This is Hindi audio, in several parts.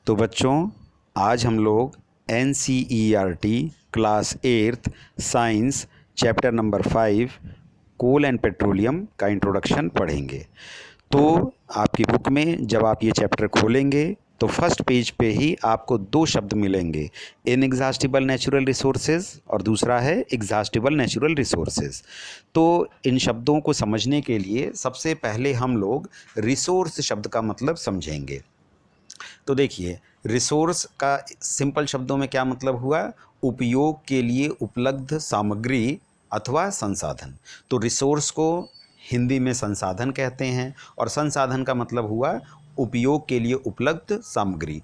तो बच्चों, आज हम लोग NCERT class 8th science chapter number 5 coal and petroleum का इंट्रोडक्शन पढ़ेंगे। तो आपकी बुक में जब आप ये चैप्टर खोलेंगे तो फर्स्ट पेज पे ही आपको दो शब्द मिलेंगे, इनएग्जॉस्टिबल नेचुरल रिसोर्सेज और दूसरा है एग्जॉस्टिबल नेचुरल रिसोर्सेज। तो इन शब्दों को समझने के लिए सबसे पहले हम लोग रिसोर्स शब्द का मतलब समझेंगे। तो देखिए, रिसोर्स का सिंपल शब्दों में क्या मतलब हुआ? उपयोग के लिए उपलब्ध सामग्री अथवा संसाधन। तो रिसोर्स को हिंदी में संसाधन कहते हैं और संसाधन का मतलब हुआ उपयोग के लिए उपलब्ध सामग्री।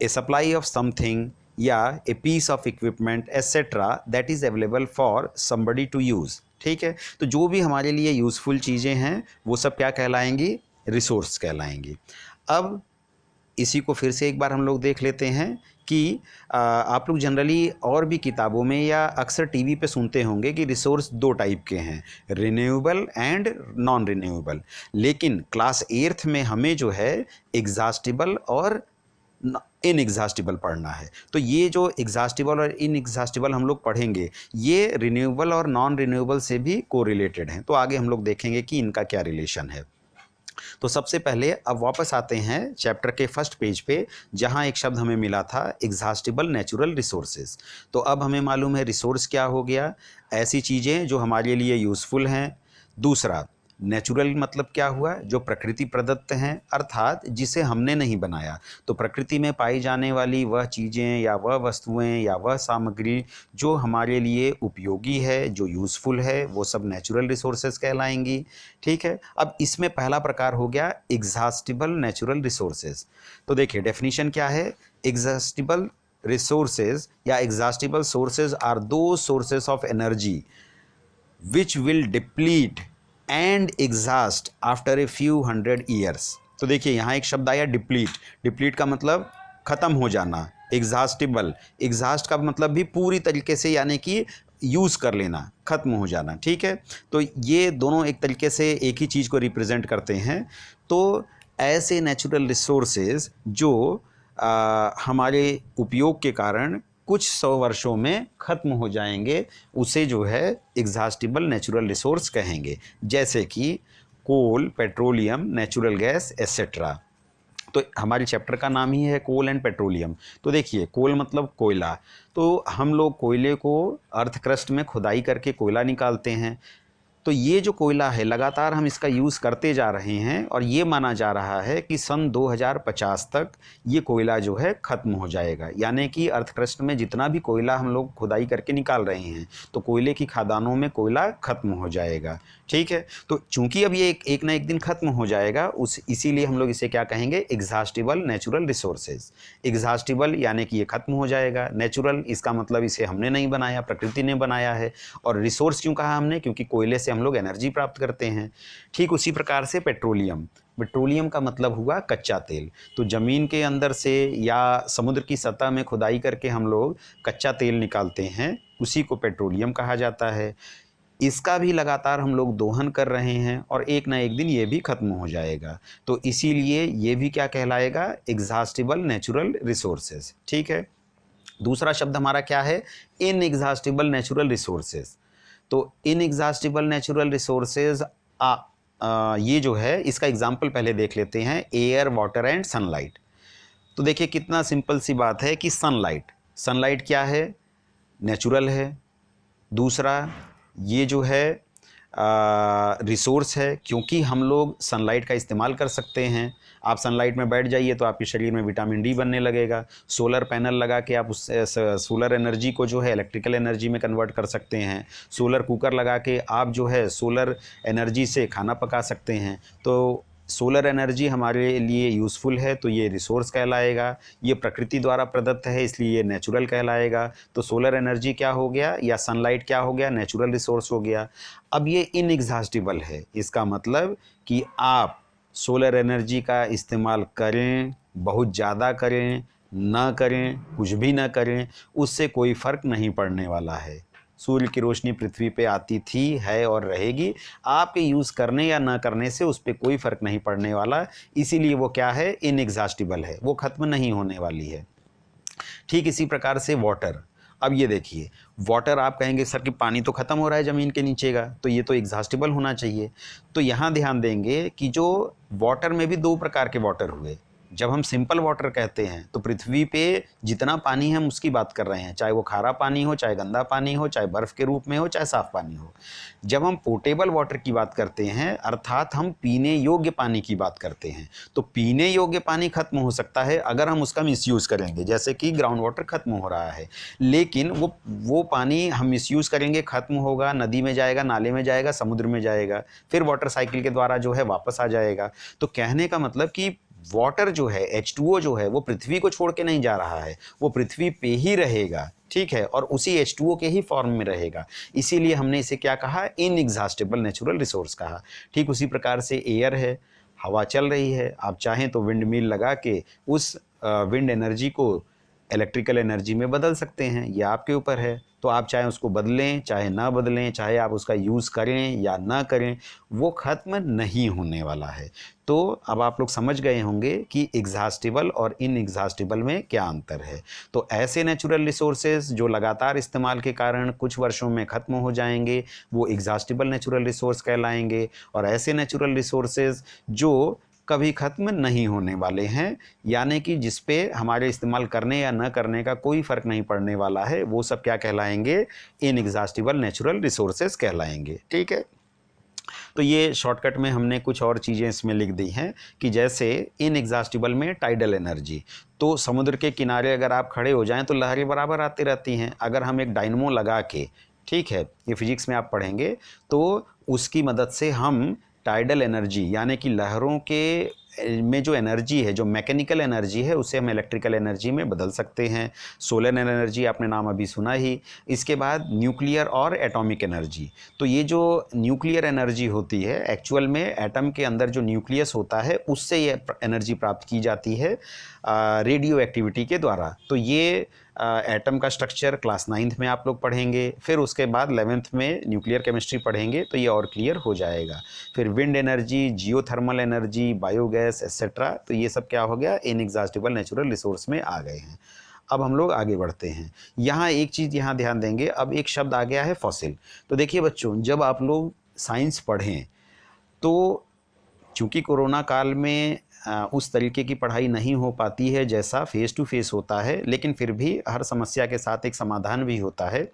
ए सप्लाई ऑफ समथिंग या a piece of equipment etcetera that is available for somebody to use. ठीक है, तो जो भी हमारे लिए यूज़फुल चीज़ें हैं वो सब क्या कहलाएंगी? रिसोर्स कहलाएंगी। अब इसी को फिर से एक बार हम लोग देख लेते हैं कि आप लोग जनरली और भी किताबों में या अक्सर टीवी पे सुनते होंगे कि रिसोर्स दो टाइप के हैं, रिन्यूएबल एंड नॉन रिन्यूएबल। लेकिन क्लास 8th में हमें जो है एग्जॉस्टिबल और इनएग्जॉस्टिबल पढ़ना है। तो ये जो एग्जॉस्टिबल और इनएग्जॉस्टिबल हम लोग पढ़ेंगे, ये रिन्यूएबल और नॉन रिन्यूएबल से भी कोरिलेटेड हैं। तो आगे हम लोग देखेंगे कि इनका क्या रिलेशन है। तो सबसे पहले अब वापस आते हैं चैप्टर के फर्स्ट पेज पे, जहां एक शब्द हमें मिला था एग्जॉस्टिबल नेचुरल रिसोर्सेज। तो अब हमें मालूम है रिसोर्स क्या हो गया? ऐसी चीज़ें जो हमारे लिए यूज़फुल हैं। दूसरा, नेचुरल मतलब क्या हुआ? जो प्रकृति प्रदत्त हैं, अर्थात जिसे हमने नहीं बनाया। तो प्रकृति में पाई जाने वाली वह चीज़ें या वह वस्तुएं या वह सामग्री जो हमारे लिए उपयोगी है, जो यूज़फुल है, वो सब नेचुरल रिसोर्सेज कहलाएंगी। ठीक है, अब इसमें पहला प्रकार हो गया एग्जॉस्टिबल नेचुरल रिसोर्सेज। तो देखिए डेफिनेशन क्या है? एग्जॉस्टिबल रिसोर्सेज या एग्जॉस्टिबल सोर्सेज आर दो sources of energy which will deplete and exhaust after a few hundred years। तो देखिए यहाँ एक शब्द आया डिप्लीट। डिप्लीट का मतलब ख़त्म हो जाना। एग्जॉस्टिबल, एग्जॉस्ट का मतलब भी पूरी तरीके से, यानी कि यूज़ कर लेना, ख़त्म हो जाना। ठीक है, तो ये दोनों एक तरीके से एक ही चीज़ को रिप्रेजेंट करते हैं। तो ऐसे नेचुरल रिसोर्सेज जो हमारे उपयोग के कारण कुछ 100 वर्षों में ख़त्म हो जाएंगे, उसे जो है एग्जॉस्टिबल नेचुरल रिसोर्स कहेंगे। जैसे कि कोल, पेट्रोलियम, नेचुरल गैस एसेट्रा। तो हमारे चैप्टर का नाम ही है कोल एंड पेट्रोलियम। तो देखिए, कोल मतलब कोयला। तो हम लोग कोयले को अर्थ क्रस्ट में खुदाई करके कोयला निकालते हैं। तो ये जो कोयला है लगातार हम इसका यूज़ करते जा रहे हैं और ये माना जा रहा है कि सन 2050 तक ये कोयला जो है ख़त्म हो जाएगा। यानी कि अर्थ क्रस्ट में जितना भी कोयला हम लोग खुदाई करके निकाल रहे हैं, तो कोयले की खदानों में कोयला ख़त्म हो जाएगा। ठीक है, तो चूंकि अब ये एक ना एक दिन ख़त्म हो जाएगा, इसीलिए हम लोग इसे क्या कहेंगे? Exhaustible natural resources. एग्जॉस्टिबल यानी कि ये ख़त्म हो जाएगा, नेचुरल इसका मतलब इसे हमने नहीं बनाया, प्रकृति ने बनाया है। और रिसोर्स क्यों कहा हमने? क्योंकि कोयले से हम लोग एनर्जी प्राप्त करते हैं। ठीक उसी प्रकार से पेट्रोलियम। पेट्रोलियम का मतलब हुआ कच्चा तेल। तो ज़मीन के अंदर से या समुद्र की सतह में खुदाई करके हम लोग कच्चा तेल निकालते हैं, उसी को पेट्रोलियम कहा जाता है। इसका भी लगातार हम लोग दोहन कर रहे हैं और एक ना एक दिन ये भी ख़त्म हो जाएगा। तो इसीलिए ये भी क्या कहलाएगा? Exhaustible natural resources. ठीक है, दूसरा शब्द हमारा क्या है? Inexhaustible natural resources. तो इनएग्जॉस्टिबल नेचुरल रिसोर्सेज ये जो है, इसका एग्जाम्पल पहले देख लेते हैं, एयर, वाटर एंड सनलाइट। तो देखिए कितना सिंपल सी बात है कि सनलाइट, सनलाइट क्या है? नेचुरल है। दूसरा, ये जो है रिसोर्स है, क्योंकि हम लोग सनलाइट का इस्तेमाल कर सकते हैं। आप सनलाइट में बैठ जाइए तो आपके शरीर में विटामिन डी बनने लगेगा। सोलर पैनल लगा के आप उस सोलर एनर्जी को जो है इलेक्ट्रिकल एनर्जी में कन्वर्ट कर सकते हैं। सोलर कुकर लगा के आप जो है सोलर एनर्जी से खाना पका सकते हैं। तो सोलर एनर्जी हमारे लिए यूज़फुल है, तो ये रिसोर्स कहलाएगा। ये प्रकृति द्वारा प्रदत्त है, इसलिए ये नेचुरल कहलाएगा। तो सोलर एनर्जी क्या हो गया, या सनलाइट क्या हो गया? नेचुरल रिसोर्स हो गया। अब ये इनएग्जॉस्टिबल है, इसका मतलब कि आप सोलर एनर्जी का इस्तेमाल करें, बहुत ज़्यादा करें, ना करें, कुछ भी ना करें, उससे कोई फ़र्क नहीं पड़ने वाला है। सूर्य की रोशनी पृथ्वी पे आती थी, है और रहेगी। आपके यूज़ करने या ना करने से उस पर कोई फ़र्क नहीं पड़ने वाला, इसीलिए वो क्या है, इनएग्जॉस्टिबल है, वो ख़त्म नहीं होने वाली है। ठीक इसी प्रकार से वाटर, अब ये देखिए, वाटर आप कहेंगे सर कि पानी तो ख़त्म हो रहा है ज़मीन के नीचे का, तो ये तो एग्जॉस्टिबल होना चाहिए। तो यहाँ ध्यान देंगे कि जो वाटर में भी दो प्रकार के वाटर हुए। जब हम सिंपल वाटर कहते हैं तो पृथ्वी पे जितना पानी है हम उसकी बात कर रहे हैं, चाहे वो खारा पानी हो, चाहे गंदा पानी हो, चाहे बर्फ़ के रूप में हो, चाहे साफ़ पानी हो। जब हम पोर्टेबल वाटर की बात करते हैं, अर्थात हम पीने योग्य पानी की बात करते हैं, तो पीने योग्य पानी खत्म हो सकता है अगर हम उसका मिसयूज़ करेंगे, जैसे कि ग्राउंड वाटर खत्म हो रहा है। लेकिन वो पानी हम मिसयूज़ करेंगे, खत्म होगा, नदी में जाएगा, नाले में जाएगा, समुद्र में जाएगा, फिर वाटर साइकिल के द्वारा जो है वापस आ जाएगा। तो कहने का मतलब कि वाटर जो है, H2O जो है, वो पृथ्वी को छोड़ के नहीं जा रहा है, वो पृथ्वी पे ही रहेगा, ठीक है, और उसी H2O के ही फॉर्म में रहेगा। इसीलिए हमने इसे क्या कहा, इनएग्जॉस्टिबल नेचुरल रिसोर्स कहा। ठीक उसी प्रकार से एयर है, हवा चल रही है, आप चाहें तो विंड मिल लगा के उस विंड एनर्जी को इलेक्ट्रिकल एनर्जी में बदल सकते हैं, यह आपके ऊपर है। तो आप चाहे उसको बदलें, चाहे ना बदलें, चाहे आप उसका यूज़ करें या ना करें, वो ख़त्म नहीं होने वाला है। तो अब आप लोग समझ गए होंगे कि एग्जॉस्टिबल और इनएग्जॉस्टिबल में क्या अंतर है। तो ऐसे नेचुरल रिसोर्सेज जो लगातार इस्तेमाल के कारण कुछ वर्षों में ख़त्म हो जाएंगे, वो एग्जॉस्टिबल नेचुरल रिसोर्स कहलाएंगे। और ऐसे नेचुरल रिसोर्सेज जो कभी ख़त्म नहीं होने वाले हैं, यानी कि जिस पे हमारे इस्तेमाल करने या न करने का कोई फ़र्क नहीं पड़ने वाला है, वो सब क्या कहलाएंगे, इनएग्जॉस्टिबल नेचुरल रिसोर्सेज कहलाएंगे। ठीक है, तो ये शॉर्टकट में हमने कुछ और चीज़ें इसमें लिख दी हैं कि जैसे इनएग्जॉस्टिबल में टाइडल एनर्जी, तो समुद्र के किनारे अगर आप खड़े हो जाएं तो लहरें बराबर आती रहती हैं। अगर हम एक डायनमो लगा के, ठीक है, ये फिजिक्स में आप पढ़ेंगे, तो उसकी मदद से हम टाइडल एनर्जी यानी कि लहरों के में जो एनर्जी है, जो मैकेनिकल एनर्जी है, उसे हम इलेक्ट्रिकल एनर्जी में बदल सकते हैं। सोलर एनर्जी आपने नाम अभी सुना ही। इसके बाद न्यूक्लियर और एटॉमिक एनर्जी, तो ये जो न्यूक्लियर एनर्जी होती है, एक्चुअल में एटम के अंदर जो न्यूक्लियस होता है उससे ये एनर्जी प्राप्त की जाती है रेडियो एक्टिविटी के द्वारा। तो ये एटम का स्ट्रक्चर क्लास 9th में आप लोग पढ़ेंगे, फिर उसके बाद 11th में न्यूक्लियर केमिस्ट्री पढ़ेंगे, तो ये और क्लियर हो जाएगा। फिर wind energy, geothermal energy, biogas etcetera, तो ये सब क्या हो गया, इनएग्जॉस्टिबल नेचुरल रिसोर्स में आ गए हैं। अब हम लोग आगे बढ़ते हैं। यहाँ एक चीज़ यहाँ ध्यान देंगे, अब एक शब्द आ गया है फॉसिल। तो देखिए बच्चों, जब आप लोग साइंस पढ़ें तो चूँकि कोरोना काल में उस तरीके की पढ़ाई नहीं हो पाती है जैसा फेस टू फेस होता है, लेकिन फिर भी हर समस्या के साथ एक समाधान भी होता है।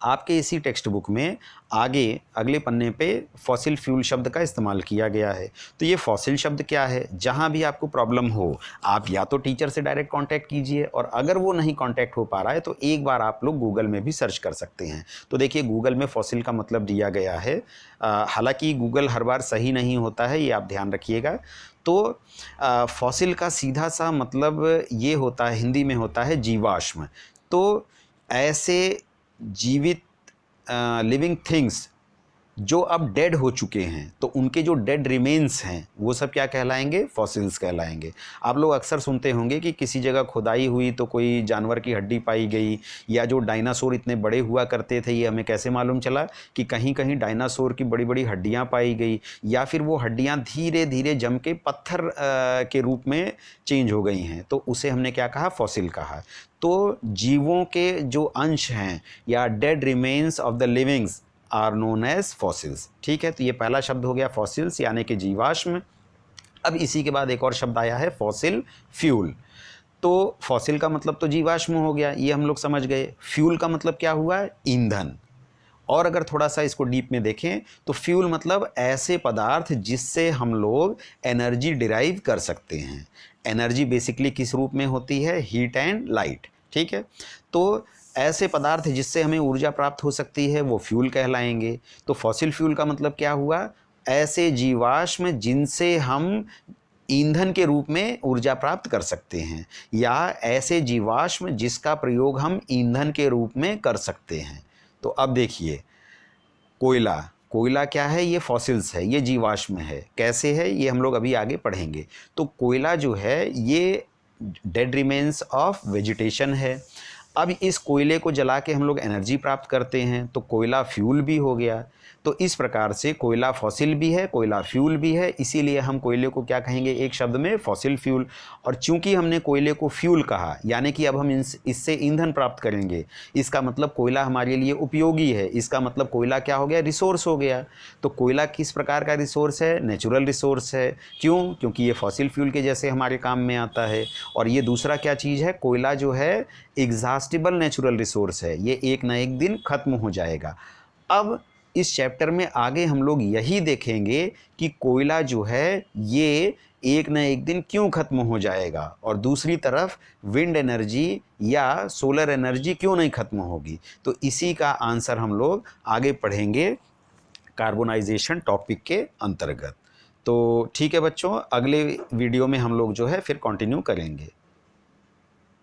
आपके इसी टेक्स्ट बुक में आगे अगले पन्ने पे फॉसिल फ्यूल शब्द का इस्तेमाल किया गया है। तो ये फॉसिल शब्द क्या है, जहाँ भी आपको प्रॉब्लम हो आप या तो टीचर से डायरेक्ट कांटेक्ट कीजिए, और अगर वो नहीं कांटेक्ट हो पा रहा है तो एक बार आप लोग गूगल में भी सर्च कर सकते हैं। तो देखिए गूगल में फॉसिल का मतलब दिया गया है, हालांकि गूगल हर बार सही नहीं होता है, ये आप ध्यान रखिएगा। तो फॉसिल का सीधा सा मतलब ये होता है, हिंदी में होता है जीवाश्म। तो ऐसे जीवित लिविंग थिंग्स जो अब डेड हो चुके हैं, तो उनके जो डेड रिमेन्स हैं वो सब क्या कहलाएंगे, फॉसिल्स कहलाएंगे। आप लोग अक्सर सुनते होंगे कि किसी जगह खुदाई हुई तो कोई जानवर की हड्डी पाई गई, या जो डायनासोर इतने बड़े हुआ करते थे, ये हमें कैसे मालूम चला कि कहीं कहीं डायनासोर की बड़ी बड़ी हड्डियाँ पाई गई, या फिर वो हड्डियाँ धीरे धीरे जम के पत्थर के रूप में चेंज हो गई हैं, तो उसे हमने क्या कहा, फॉसिल कहा। तो जीवों के जो अंश हैं या dead remains of the livings are known as fossils. ठीक है, तो ये पहला शब्द हो गया फॉसिल्स यानी कि जीवाश्म। अब इसी के बाद एक और शब्द आया है फॉसिल फ्यूल। तो फॉसिल का मतलब तो जीवाश्म हो गया, ये हम लोग समझ गए। फ्यूल का मतलब क्या हुआ, ईंधन। और अगर थोड़ा सा इसको डीप में देखें तो फ्यूल मतलब ऐसे पदार्थ जिससे हम लोग एनर्जी डिराइव कर सकते हैं। एनर्जी बेसिकली किस रूप में होती है, हीट एंड लाइट। ठीक है, तो ऐसे पदार्थ जिससे हमें ऊर्जा प्राप्त हो सकती है वो फ्यूल कहलाएंगे। तो फॉसिल फ्यूल का मतलब क्या हुआ, ऐसे जीवाश्म जिनसे हम ईंधन के रूप में ऊर्जा प्राप्त कर सकते हैं, या ऐसे जीवाश्म जिसका प्रयोग हम ईंधन के रूप में कर सकते हैं। तो अब देखिए, कोयला, कोयला क्या है, ये फॉसिल्स है, ये जीवाश्म है। कैसे है ये हम लोग अभी आगे पढ़ेंगे। तो कोयला जो है ये डेड रिमेन्स ऑफ वेजिटेशन है। अब इस कोयले को जला के हम लोग एनर्जी प्राप्त करते हैं, तो कोयला फ्यूल भी हो गया। तो इस प्रकार से कोयला फॉसिल भी है, कोयला फ्यूल भी है, इसीलिए हम कोयले को क्या कहेंगे एक शब्द में, फॉसिल फ्यूल। और चूंकि हमने कोयले को फ्यूल कहा, यानी कि अब हम इससे ईंधन प्राप्त करेंगे, इसका मतलब कोयला हमारे लिए उपयोगी है, इसका मतलब कोयला क्या हो गया, रिसोर्स हो गया। तो कोयला किस प्रकार का रिसोर्स है, नेचुरल रिसोर्स है। क्यों? क्योंकि ये फॉसिल फ्यूल के जैसे हमारे काम में आता है। और ये दूसरा क्या चीज़ है, कोयला जो है एग्जॉस्टिबल नेचुरल रिसोर्स है, ये एक ना एक दिन खत्म हो जाएगा। अब इस चैप्टर में आगे हम लोग यही देखेंगे कि कोयला जो है ये एक ना एक दिन क्यों खत्म हो जाएगा, और दूसरी तरफ विंड एनर्जी या सोलर एनर्जी क्यों नहीं खत्म होगी। तो इसी का आंसर हम लोग आगे पढ़ेंगे कार्बोनाइजेशन टॉपिक के अंतर्गत। तो ठीक है बच्चों, अगले वीडियो में हम लोग जो है फिर कंटिन्यू करेंगे।